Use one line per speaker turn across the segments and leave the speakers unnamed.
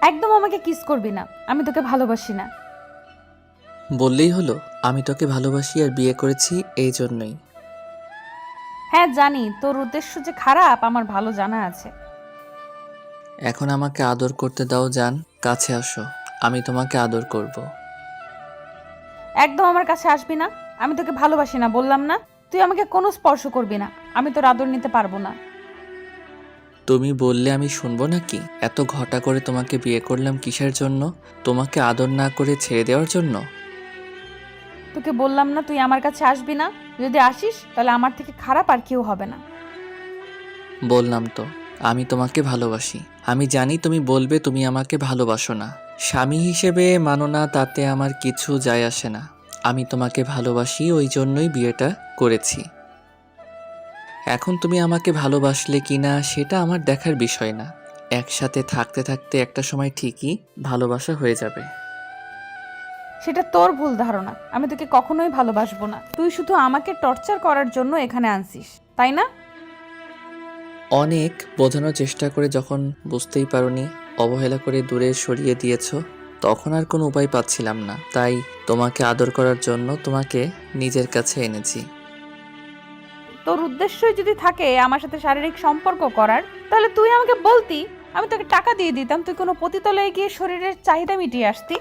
একদম আমাকে কিস করবি না, আমি তোকে ভালোবাসি না।
বললেই হলো আমি তোকে ভালোবাসি আর বিয়ে করেছি এই জন্যই।
হ্যাঁ জানি, তোর উদ্দেশ্য যে খারাপ আমার ভালো জানা আছে।
এখন আমাকে আদর করতে দাও জান, কাছে আসো, আমি তোমাকে আদর করব।
একদম আমার কাছে আসবি না, আমি তোকে ভালোবাসি না বললাম না। তুই আমাকে কোনো স্পর্শ করবি না, আমি তোর আদর নিতে পারবো না।
তুমি বললে আমি শুনবো নাকি? এত ঘটা করে তোমাকে বিয়ে করলাম কিসের জন্য? তোমাকে আদর না করে ছেড়ে দেওয়ার জন্য?
তোকে বললাম না তুই আমার কাছে আসবি না, যদি আসিস তাহলে আমার থেকে খারাপ আর কেউ হবে না।
বললাম তো আমি তোমাকে ভালোবাসি। আমি জানি তুমি বলবে তুমি আমাকে ভালোবাসো না, স্বামী হিসেবে মানো না, তাতে আমার কিছু যায় আসে না। আমি তোমাকে ভালোবাসি, ওই জন্যই বিয়েটা করেছি। এখন তুমি আমাকে ভালোবাসলে কিনা সেটা আমার দেখার বিষয় না। একসাথে থাকতে থাকতে একটা সময় ঠিকই ভালোবাসা হয়ে যাবে।
সেটা তোর ভুল ধারণা, আমি তোকে কখনোই ভালোবাসবো না। তুই শুধু আমাকে টর্চার করার জন্য এখানে আনছিস, তাই না?
অনেক বোঝানোর চেষ্টা করে যখন বুঝতেই পারোনি, অবহেলা করে দূরে সরিয়ে দিয়েছো, তখন আর কোনো উপায় পাচ্ছিলাম না, তাই তোমাকে আদর করার জন্য তোমাকে নিজের কাছে এনেছি।
তোর উদ্দেশ্যই যদি থাকে আমার সাথে শারীরিক সম্পর্ক করার, তাহলে তুই আমাকে বলতি, আমি তোকে টাকা দিয়ে দিতাম, তুই কোনো পতিতলায় গিয়ে শরীরের চাহিদা মিটিয়ে আসতি।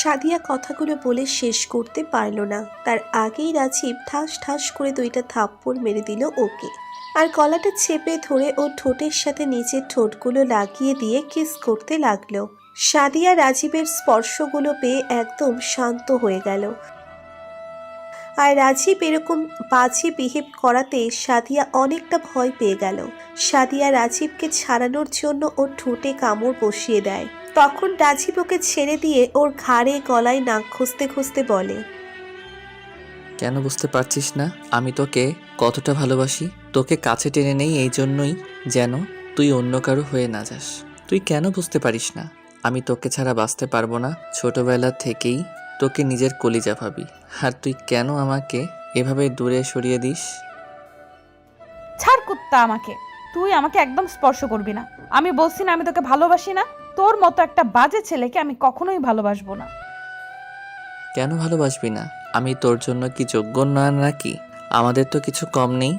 সাদিয়া কথাগুলো বলে শেষ করতে পারল না, তার আগেই রাজীব ঠাস ঠাস করে 2টা থাপ্পড় মেরে দিল ওকে। আর গলাটা চেপে ধরে ওর ঠোঁটের সাথে নিচের ঠোঁটগুলো লাগিয়ে দিয়ে কিস করতে লাগলো। সাদিয়া রাজীবের স্পর্শগুলো পেয়ে একদম শান্ত হয়ে গেল। আর রাজীব এরকম বাজে বিহেভ করাতে সাদিয়া অনেকটা ভয় পেয়ে গেল। সাদিয়া রাজীবকে ছাড়ানোর জন্য ওর ঠোঁটে কামড় বসিয়ে দেয়। তখন রাজীব ওকে ছেড়ে দিয়ে ওর ঘাড়ে গলায় নাক ঘষতে ঘষতে বলে,
কেন বুঝতে পারছিস না আমি তোকে কতটা ভালোবাসি? তোকে কাছে টেনে নেই এই জন্যই, যেন তুই অন্য কারো হয়ে না যাস। তুই কেন বুঝতে পারিস না আমি তোকে ছাড়া বাঁচতে পারবো না? ছোটবেলা থেকেই তোকে নিজের কলিজা ভাবি, আর তুই কেন আমাকে এভাবে দূরে সরিয়ে দিস?
ছাড় কুত্তা আমাকে, তুই আমাকে একদম স্পর্শ করবি না। আমি বলছি না আমি তোকে ভালোবাসি না। তোর মতো একটা বাজে ছেলেকে আমি কখনোই ভালোবাসবো না।
কেন ভালোবাসবি না? আমি তোর জন্য কি যোগ্য না নাকি? আমাদের তো কিছু কম নেই।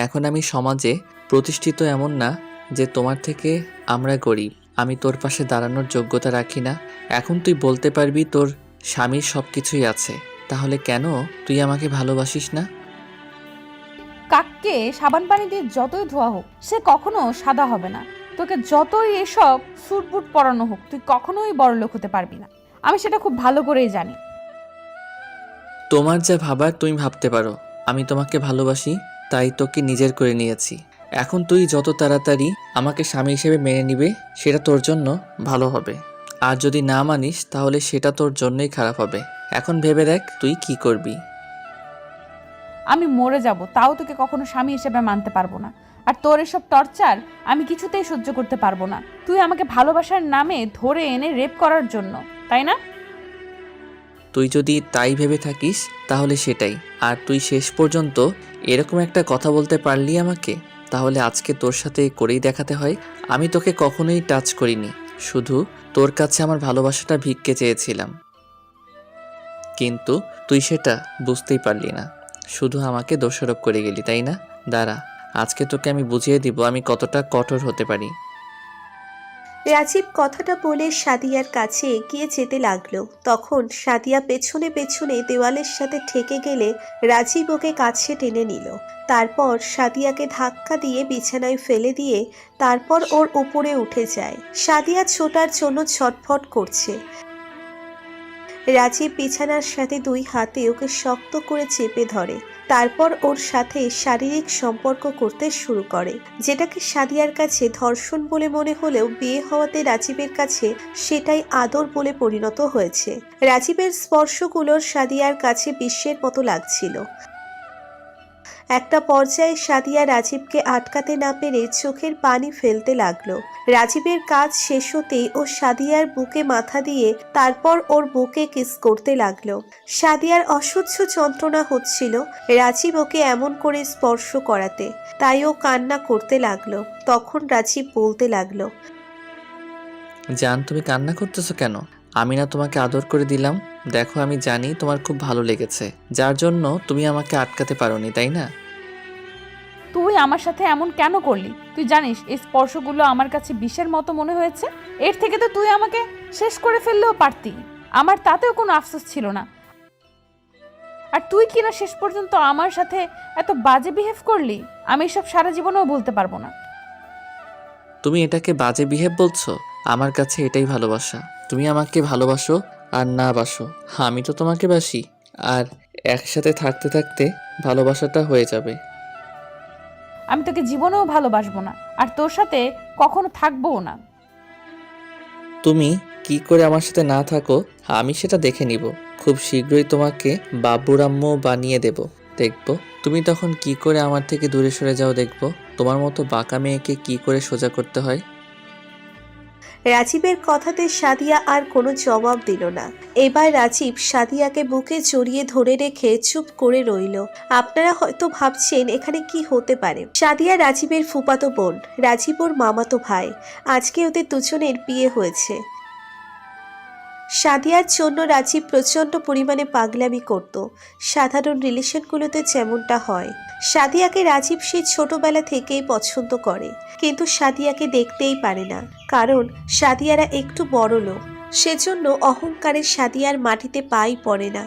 এখন আমি সমাজে প্রতিষ্ঠিত এমন না যে তোমার থেকে আমরা গরিব। আমি তোর পাশে দাঁড়ানোর যোগ্যতা রাখি না। এখন তুই বলতে পারবি তোর স্বামীর সব কিছুই আছে, তাহলে কেন তুই আমাকে ভালোবাসিস না?
কাককে সাবান পানি দিয়ে যতই ধোয়া হোক সে কখনো সাদা হবে না। তোকে যতই এসব স্যুট-বুট পরানো হোক তুই কখনোই বড়লোক হতে পারবি না। আমি সেটা খুব ভালো করেই জানি।
তোমার যা ভাবার তুমি ভাবতে পারো। আমি তোমাকে ভালোবাসি, তাই তোকে নিজের করে নিয়েছি। এখন তুই যত তাড়াতাড়ি আমাকে স্বামী হিসেবে মেনে নিবে সেটা তোর জন্য ভালো হবে। আর যদি না মানিস তাহলে সেটা তোর জন্যই খারাপ হবে। এখন ভেবে দেখ তুই কি করবি।
আমি মরে যাব তাও তোকে কখনো স্বামী হিসেবে মানতে পারবো না। আর তোর এসব টর্চার আমি কিছুতেই সহ্য করতে পারবো না। তুই আমাকে ভালোবাসার নামে ধরে এনে রেপ করার জন্য, তাই না?
তুই যদি তাই ভেবে থাকিস তাহলে সেটাই। আর তুই শেষ পর্যন্ত এরকম একটা কথা বলতে পারলি আমাকে, তাহলে আজকে তোর সাথে করেই দেখাতে হয়। আমি তোকে কখনোই টাচ করিনি, শুধু তোর কাছে আমার ভালোবাসাটা ভিক্ষে চেয়েছিলাম, কিন্তু তুই সেটা বুঝতেই পারলি না, শুধু আমাকে দোষারোপ করে গেলি, তাই না? দাঁড়া, আজকে তোকে আমি বুঝিয়ে দিব আমি কতটা কঠোর হতে পারি।
রাজীব কথাটা বলে সাদিয়ার কাছে এগিয়ে যেতে লাগলো। তখন সাদিয়া পেছনে পেছনে দেওয়ালের সাথে ঠেকে গেলে রাজীব ওকে কাছে টেনে নিল। তারপর সাদিয়াকে ধাক্কা দিয়ে বিছানায় ফেলে দিয়ে তারপর ওর উপরে উঠে যায়। সাদিয়া ছোটার জন্য ছটফট করছে। রাজীব বিছানার সাথে 2 হাতে ওকে শক্ত করে চেপে ধরে। তারপর ওর সাথে শারীরিক সম্পর্ক করতে শুরু করে, যেটাকে সাদিয়ার কাছে ধর্ষণ বলে মনে হলেও বিয়ে হওয়াতে রাজীবের কাছে সেটাই আদর বলে পরিণত হয়েছে। রাজীবের স্পর্শগুলোর সাদিয়ার কাছে বিশ্বের মতো লাগছিল। একটা পর্যায়ে সাদিয়া রাজীবকে আটকাতে না পেরে চোখের পানি ফেলতে লাগলো। রাজীবের কাজ শেষ হতেই ও সাদিয়ার বুকে মাথা দিয়ে তারপর ওর বুকে কিস করতে লাগলো। সাদিয়ার অসহ্য যন্ত্রণা হচ্ছিল রাজীব ওকে এমন করে স্পর্শ করাতে, তাই ও কান্না করতে লাগলো। তখন রাজীব বলতে লাগলো,
জান, তুমি কান্না করতেছো কেন? আমি না তোমাকে আদর করে দিলাম? দেখো, আমি জানি তোমার খুব ভালো লেগেছে, যার জন্য তুমি আমাকে আটকাতে পারোনি, তাই না?
তুই আমার সাথে এমন কেন করলি? তুই জানিস এই স্পর্শগুলো আমার কাছে বিষের মতো মনে হয়েছে। এর থেকে তো তুই আমাকে শেষ করে ফেললেও পারতি, আমার তাতেও কোনো আফসোস ছিল না। আর তুই কি না শেষ পর্যন্ত আমার সাথে এত বাজে বিহেভ করলি, আমি এসব সারা জীবনেও ভুলতে পারবো না।
তুমি এটাকে বাজে বিহেভ বলছো? আমার কাছে এটাই ভালোবাসা। তুমি আমাকে ভালোবাসো আর না বাসো, আমি তো তোমাকে বাসি। আর একসাথে থাকতে থাকতে ভালোবাসাটা হয়ে যাবে।
আমি তোকে জীবনেও ভালোবাসবো না, আর তোর সাথে কখনো থাকবোও না।
তুমি কি করে আমার সাথে না থাকো আমি সেটা দেখে নিব। খুব শীঘ্রই তোমাকে বাবুর আম্মু বানিয়ে দেব, দেখবো তুমি তখন কি করে আমার থেকে দূরে সরে যাও। দেখবো তোমার মতো বাঁকা মেয়েকে কি করে সোজা করতে হয়।
রাজীবের কথাতে সাদিয়া আর কোনো জবাব দিল না। এবার রাজীব সাদিয়াকে বুকে জড়িয়ে ধরে রেখে চুপ করে রইল। আপনারা হয়তো ভাবছেন এখানে কি হতে পারে। সাদিয়া রাজীবের ফুফাতো বোন, রাজীব ওর মামাতো ভাই। আজকে ওদের দুজনের বিয়ে হয়েছে। সাদিয়ার জন্য রাজীব প্রচণ্ড পরিমাণে পাগলামি করত, সাধারণ রিলেশনগুলোতে যেমনটা হয়। সাদিয়াকে রাজীব সেই ছোটবেলা থেকেই পছন্দ করে, কিন্তু সাদিয়াকে দেখতেই পারে না, কারণ সাদিয়ারা একটু বড় লোক। সেজন্য অহংকারে সাদিয়ার মাটিতে পাই পড়ে না।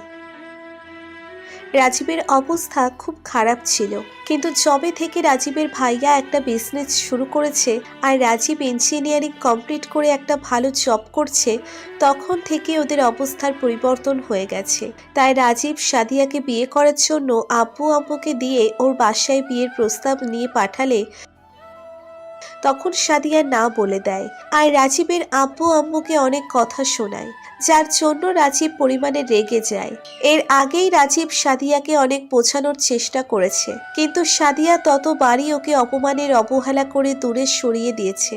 রাজীবের অবস্থা খুব খারাপ ছিল, কিন্তু যবে থেকে রাজীবের ভাইয়া একটা বিজনেস শুরু করেছে আর রাজীব ইঞ্জিনিয়ারিং কমপ্লিট করে একটা ভালো জব করছে, তখন থেকে ওদের অবস্থার পরিবর্তন হয়ে গেছে। তাই রাজীব সাদিয়াকে বিয়ে করার জন্য আব্বু আম্মুকে দিয়ে ওর বাসায় বিয়ের প্রস্তাব নিয়ে পাঠালে তখন সাদিয়া না বলে দেয়, আর রাজীবের আব্বু আম্মুকে অনেক কথা শোনায়, যার জন্য রাজীব পরিমাণে রেগে যায়। এর আগেই রাজীব সাদিয়াকে অনেক বোঝানোর চেষ্টা করেছে, কিন্তু সাদিয়া ততবারই ওকে অপমানের অবহেলা করে দূরে সরিয়ে দিয়েছে।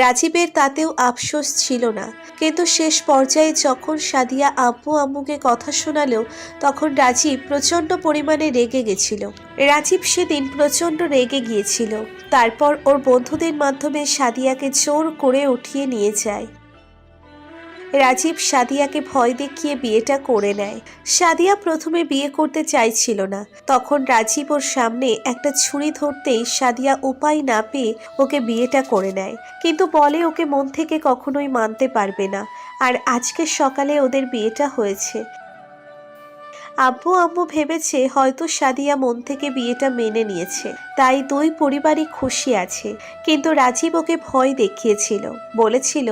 রাজীবের তাতেও আফসোস ছিল না, কিন্তু শেষ পর্যায়ে যখন সাদিয়া আব্বু আম্মুকে কথা শোনালো তখন রাজীব প্রচণ্ড পরিমাণে রেগে গেছিল। রাজীব সেদিন প্রচণ্ড রেগে গিয়েছিল। তারপর ওর বন্ধুদের মাধ্যমে সাদিয়াকে জোর করে উঠিয়ে নিয়ে যায়। রাজীব সাদিয়াকে ভয় দেখিয়ে বিয়েটা করে নেয়। সাদিয়া প্রথমে বিয়ে করতে চাইছিল না, তখন রাজীব ওর সামনে একটা ছুরি ধরতেই সাদিয়া উপায় না পেয়ে ওকে বিয়েটা করে নেয়, কিন্তু বলে ওকে মন থেকে কখনোই মানতে পারবে না। আর আজকে সকালে ওদের বিয়েটা হয়েছে। আব্বু আম্মু ভেবেছে হয়তো সাদিয়া মন থেকে বিয়েটা মেনে নিয়েছে, তাই দুই পরিবারই খুশি আছে। কিন্তু রাজীব ওকে ভয় দেখিয়েছিল, বলেছিল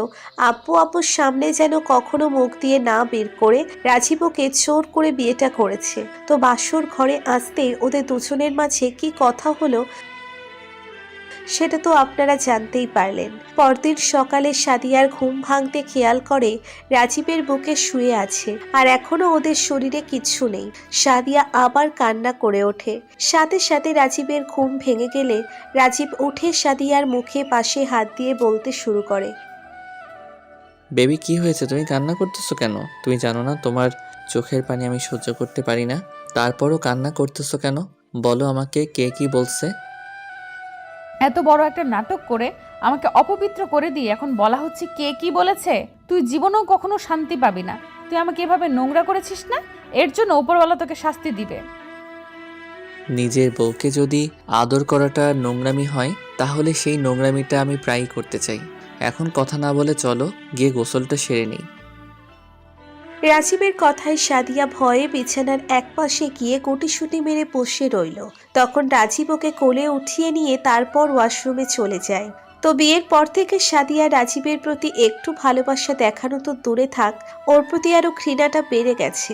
আব্বু আব্বুর সামনে যেন কখনো মুখ দিয়ে না বের করে রাজীব ওকে জোর করে বিয়েটা করেছে। তো বাসর ঘরে আসতেই ওদের দুজনের মাঝে কি কথা হলো সেটা তো আপনারা জানতেই পারলেন। পরদিন সকালে সাদিয়ার ঘুম ভাঙতে খেয়াল করে রাজীবের বুকে শুয়ে আছে, আর এখনো ওদের শরীরে কিচ্ছু নেই। সাদিয়া আবার কান্না করে ওঠে। সাথে সাথে রাজীবের ঘুম ভেঙে গেলে রাজীব উঠে সাদিয়ার মুখে পাশে হাত দিয়ে বলতে শুরু করে,
বেবি, কি হয়েছে? তুমি কান্না করতেছো কেন? তুমি জানো না তোমার চোখের পানি আমি সহ্য করতে পারি না? তারপরও কান্না করতেছো কেন? বলো আমাকে, কে কি বলছে?
এত বড় একটা নাটক করে আমাকে অপবিত্র করে দিয়ে এখন বলা হচ্ছে কে কি বলেছে? তুই জীবনেও কখনো শান্তি পাবি না। তুই আমাকে এভাবে নোংরা করেছিস না, এর জন্য উপরওয়ালা তোকে শাস্তি দিবে।
নিজের বউকে যদি আদর করাটা নোংরামি হয়, তাহলে সেই নোংরামিটা আমি প্রায়ই করতে চাই। এখন কথা না বলে চলো গিয়ে গোসলটা সেরে নিই।
রাজীবের কথায় সাদিয়া ভয়ে বিছানার একপাশে গিয়ে গুটিসুটি মেরে বসে রইল। তখন রাজীব ওকে কোলে উঠিয়ে নিয়ে তারপর ওয়াশরুমে চলে যায়। তো বিয়ের পর থেকে সাদিয়া রাজীবের প্রতি একটু ভালোবাসা দেখানো তো দূরে থাক, ওর প্রতি আরো ঘৃণাটা বেড়ে গেছে।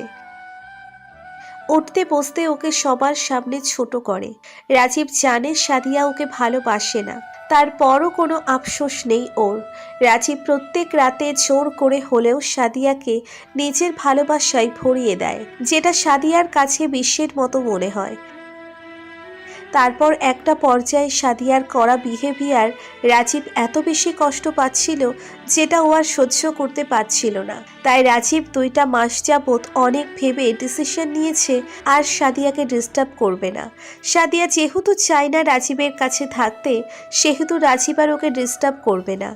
উঠতে বসতে ওকে সবার সামনে ছোট করে। রাজীব জানে সাদিয়া ওকে ভালোবাসে না, তারপরও কোনো আফসোস নেই ওর। রাজীব প্রত্যেক রাতে জোর করে হলেও সাদিয়াকে নিজের ভালোবাসায় ভরিয়ে দেয়, যেটা সাদিয়ার কাছে বিশ্বের মতো মনে হয়। তারপর একটা পর্যায়ে সাদিয়ার করা বিহেভিয়ার রাজীব এত বেশি কষ্ট পাচ্ছিল যেটা ও আর সহ্য করতে পারছিল না। তাই রাজীব 2টা মাস যাবৎ অনেক ভেবে ডিসিশন নিয়েছে আর সাদিয়াকে ডিস্টার্ব করবে না। সাদিয়া যেহেতু চায় না রাজীবের কাছে থাকতে, সেহেতু রাজীব আর ওকে ডিস্টার্ব করবে না।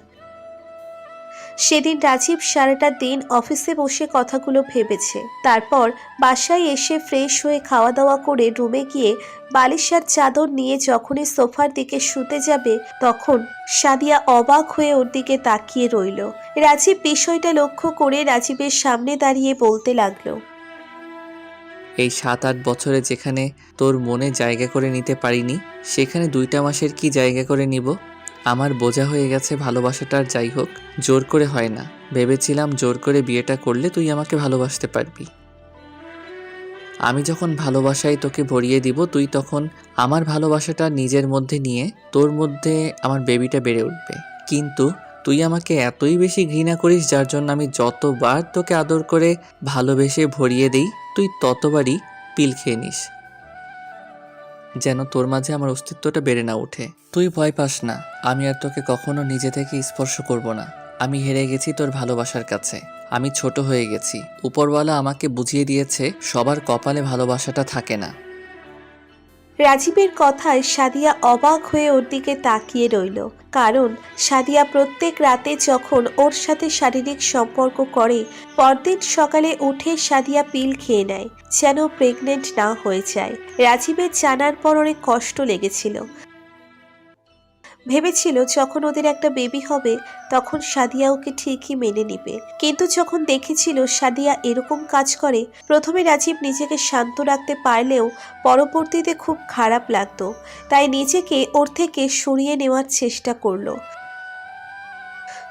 সেদিন রাজীব সারাটা দিন অফিসে বসে কথাগুলো ভেবেছে। তারপর বাসায় এসে ফ্রেশ হয়ে খাওয়া দাওয়া করে রুমে গিয়ে বালিশ আর চাদর নিয়ে যখনই সোফার দিকে শুতে যাবে তখন সাদিয়া অবাক হয়ে ওর দিকে তাকিয়ে রইল। রাজীব বিষয়টা লক্ষ্য করে রাজীবের সামনে দাঁড়িয়ে বলতে লাগলো,
এই 7-8 বছরে যেখানে তোর মনে জায়গা করে নিতে পারিনি, সেখানে 2টা মাসের কি জায়গা করে নিব? আমার বোঝা হয়ে গেছে ভালোবাসাটার, যাই হোক জোর করে হয় না। ভেবেছিলাম জোর করে বিয়েটা করলে তুই আমাকে ভালোবাসতে পারবি। আমি যখন ভালোবাসায় তোকে ভরিয়ে দিব, তুই তখন আমার ভালোবাসাটা নিজের মধ্যে নিয়ে তোর মধ্যে আমার বেবিটা বেড়ে উঠবে। কিন্তু তুই আমাকে এতই বেশি ঘৃণা করিস, যার জন্য আমি যতবার তোকে আদর করে ভালোবেসে ভরিয়ে দেই, তুই ততবারই পিল খেয়ে নিস, যেন তোর মাঝে আমার অস্তিত্বটা বেড়ে না ওঠে। তুই ভয় পাস না, আমি আর তোকে কখনো নিজে থেকে স্পর্শ করব না। আমি হেরে গেছি তোর ভালোবাসার কাছে, আমি ছোট হয়ে গেছি। উপরওয়ালা আমাকে বুঝিয়ে দিয়েছে সবার কপালে ভালোবাসাটা থাকে না।
রাজীবের কথায় সাদিয়া অবাক হয়ে ওর দিকে তাকিয়ে রইল। কারণ সাদিয়া প্রত্যেক রাতে যখন ওর সাথে শারীরিক সম্পর্ক করে, পরদিন সকালে উঠে সাদিয়া পিল খেয়ে নেয় যেন প্রেগনেন্ট না হয়ে যায়। রাজীবের জানার পর অনেক কষ্ট লেগেছিল। ভেবেছিল যখন ওদের একটা বেবি হবে তখন সাদিয়া ওকে ঠিকই মেনে নিবে, কিন্তু যখন দেখেছিল সাদিয়া এরকম কাজ করে, প্রথমে রাজীব নিজেকে শান্ত রাখতে পারলেও পরবর্তীতে খুব খারাপ লাগতো। তাই নিজেকে ওর থেকে সরিয়ে নেওয়ার চেষ্টা করলো।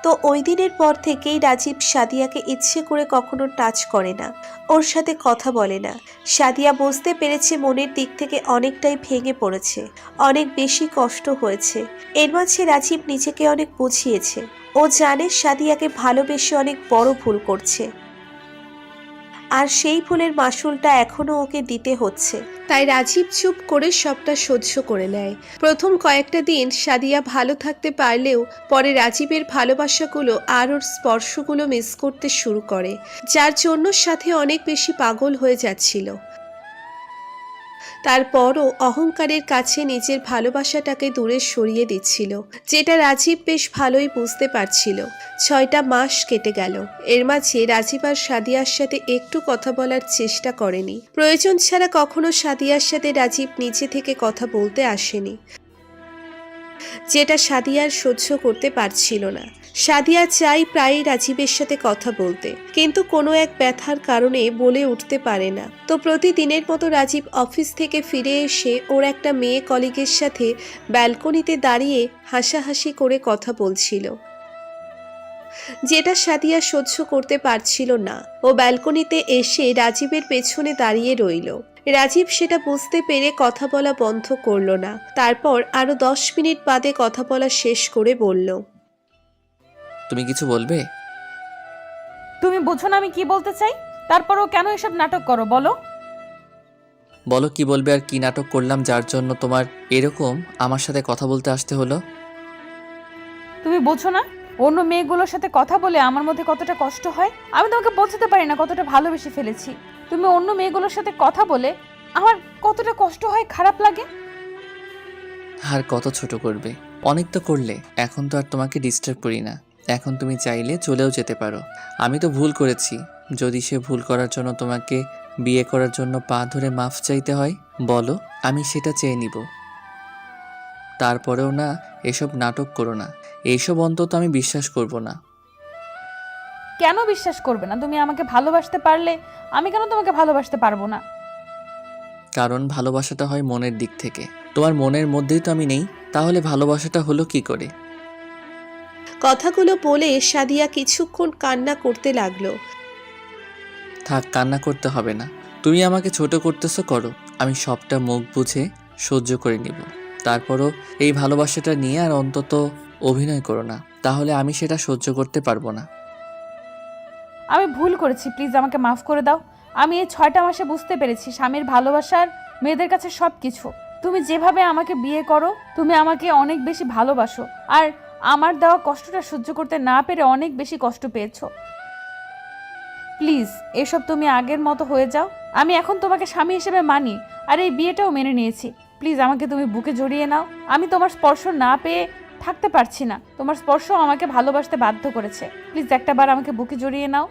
তো ওই দিনের পর থেকেই রাজীব সাদিয়াকে ইচ্ছে করে কখনো টাচ করে না, ওর সাথে কথা বলে না। সাদিয়া বুঝতে পেরেছে মনের দিক থেকে অনেকটাই ভেঙে পড়েছে, অনেক বেশি কষ্ট হয়েছে। এর মাঝে রাজীব নিজেকে অনেক বুঝিয়েছে। ও জানে সাদিয়াকে ভালোবেসে অনেক বড় ভুল করছে, আর সেই ভুলের মাসুলটা এখনো ওকে দিতে হচ্ছে। তাই রাজীব চুপ করে সবটা সহ্য করে নেয়। প্রথম কয়েকটা দিন সাদিয়া ভালো থাকতে পারলেও পরে রাজীবের ভালোবাসাগুলো আর ওর স্পর্শগুলো মিস করতে শুরু করে, যার জন্য সাথে অনেক বেশি পাগল হয়ে যাচ্ছিল। তারপরও অহংকারের কাছে নিজের ভালোবাসাটাকে দূরে সরিয়ে দিচ্ছিল, যেটা রাজীব বেশ ভালোই বুঝতে পারছিল। 6টা মাস কেটে গেল। এর মাঝে রাজীব আর সাদিয়ার সাথে একটু কথা বলার চেষ্টা করেনি। প্রয়োজন ছাড়া কখনো সাদিয়ার সাথে রাজীব নিচে থেকে কথা বলতে আসেনি, যেটা সাদিয়ার সহ্য করতে পারছিল না। সাদিয়া চাই প্রায়ই রাজীবের সাথে কথা বলতে, কিন্তু কোনো এক ব্যথার কারণে বলে উঠতে পারে না। তো প্রতিদিনের মতো রাজীব অফিস থেকে ফিরে এসে ওর একটা মেয়ে কলিগের সাথে ব্যালকনিতে দাঁড়িয়ে হাসাহাসি করে কথা বলছিল, যেটা সাদিয়া সহ্য করতে পারছিল না। ও ব্যালকনিতে এসে রাজীবের পেছনে দাঁড়িয়ে রইল। রাজীব সেটা বুঝতে পেরে কথা বলা বন্ধ করলো না। তারপর আরো 10 মিনিট বাদে কথা বলা শেষ করে বলল,
তুমি কিছু বলবে?
তুমি বোঝো না আমি কি বলতে চাই? তারপরও কেন এসব নাটক করো বলো?
বলো কি বলবে, আর কি নাটক করলাম যার জন্য তোমার এরকম আমার সাথে কথা বলতে আসতে হলো?
তুমি বোঝো না অন্য মেয়েগুলোর সাথে কথা বলে আমার মধ্যে কতটা কষ্ট হয়? আমি তোমাকে বোঝাতে পারি না কতটা ভালোবেসে ফেলেছি। তুমি অন্য মেয়েগুলোর সাথে কথা বলে আমার কতটা কষ্ট হয়, খারাপ লাগে।
আর কত ছোট করবে? অনেক তো করলে, এখন তো আর তোমাকে ডিস্টার্ব করি না। এখন তুমি চাইলে চলেও যেতে পারো। আমি তো ভুল করেছি, যদি সে ভুল করার জন্য তোমাকে বিয়ে করার জন্য পা ধরে মাফ চাইতে হয়, বলো, আমি সেটা চেয়ে নিব। তারপরেও না, এসব নাটক করো না, এইসব অন্তত আমি বিশ্বাস করব না।
কেন বিশ্বাস করবে না? তুমি আমাকে ভালোবাসতে পারলে আমি কেন তোমাকে ভালোবাসতে পারবো না?
কারণ ভালোবাসাটা হয় মনের দিক থেকে। তোমার মনের মধ্যেই তো আমি নেই, তাহলে ভালোবাসাটা হলো কি করে?
কথাগুলো বলে সাদিয়া কিছুক্ষণ কান্না করতে লাগলো।
থাক, কান্না করতে হবে না। তুমি আমাকে ছোট করতেছো, করো, আমি সবটা মুখ বুঝে সহ্য করে নিব। তারপরও এই ভালোবাসাটা নিয়ে আর অন্তত অভিনয় করো না, তাহলে আমি সেটা সহ্য করতে পারবো না।
আমি ভুল করেছি, প্লিজ আমাকে মাফ করে দাও। আমি এই 6টা মাসে বুঝতে পেরেছি স্বামীর ভালোবাসার মেয়েদের কাছে সব কিছু। তুমি যেভাবে আমাকে বিয়ে করো, তুমি আমাকে অনেক বেশি ভালোবাসো, আর আমার দেওয়া কষ্টটা সহ্য করতে না পেরে অনেক বেশি কষ্ট পেয়েছো। প্লিজ এসব তুমি আগের মতো হয়ে যাও। আমি এখন তোমাকে স্বামী হিসেবে মানি, আর এই বিয়েটাও মেনে নিয়েছি। প্লিজ আমাকে তুমি বুকে জড়িয়ে নাও। আমি তোমার স্পর্শ না পেয়ে থাকতে পারছি না। তোমার স্পর্শ আমাকে ভালোবাসতে বাধ্য করেছে। প্লিজ একটাবার আমাকে বুকে জড়িয়ে নাও।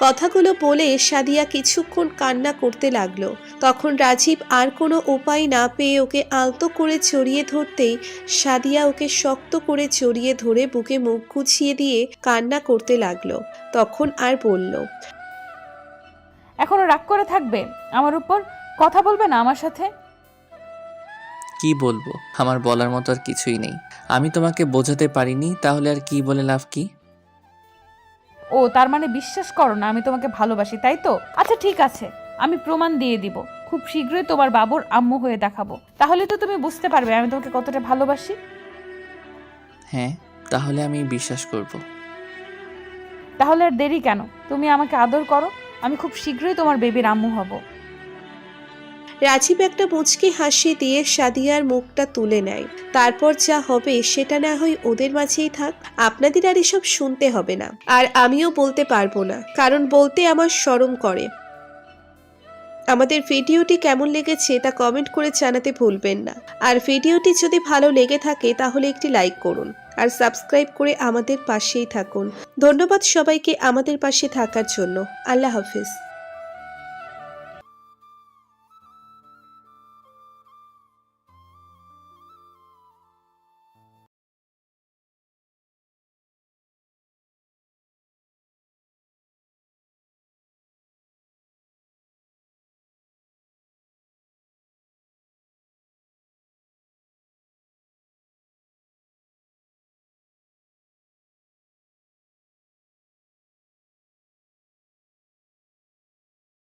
কথাগুলো বলে সাদিয়া কিছুক্ষণ কান্না করতে লাগলো। তখন রাজীব আর কোনো উপায় না পেয়ে ওকে আলতো করে জড়িয়ে ধরতেই সাদিয়া ওকে শক্ত করে জড়িয়ে ধরে বুকে মুখ গুছিয়ে দিয়ে কান্না করতে লাগলো। তখন আর বলল,
এখনো রাগ করে থাকবে আমার উপর? কথা বলবে না আমার সাথে?
কি বলবো? আমার বলার মতো আর কিছুই নেই। আমি তোমাকে বোঝাতে পারিনি, তাহলে আর কি বলে লাভ কি?
ও তার মানে বিশ্বাস করো না আমি তোমাকে ভালোবাসি, তাই তো? আচ্ছা ঠিক আছে, আমি প্রমাণ দিয়ে দিব। খুব শীঘ্রই তোমার বাবুর আম্মু হয়ে দেখাবো। তাহলে তো তুমি বুঝতে পারবে আমি তোমাকে কতটা ভালোবাসি।
হ্যাঁ, তাহলে আমি বিশ্বাস করব।
তাহলে আর দেরি কেন? তুমি আমাকে আদর করো, আমি খুব শীঘ্রই তোমার বেবির আম্মু হব।
রাজীব একটা মুচকি হাসি দিয়ে সাদিয়ার মুখটা তুলে নেয়। তারপর যা হবে সেটা না হয় ওদের মাঝেই থাক, আপনাদের আর এসব শুনতে হবে না। আর আমিও বলতে পারবো না, কারণ বলতে আমার শরম করে। আমাদের ভিডিওটি কেমন লেগেছে তা কমেন্ট করে জানাতে ভুলবেন না। আর ভিডিওটি যদি ভালো লেগে থাকে তাহলে একটি লাইক করুন আর সাবস্ক্রাইব করে আমাদের পাশেই থাকুন। ধন্যবাদ সবাইকে আমাদের পাশে থাকার জন্য। আল্লাহ হাফিজ।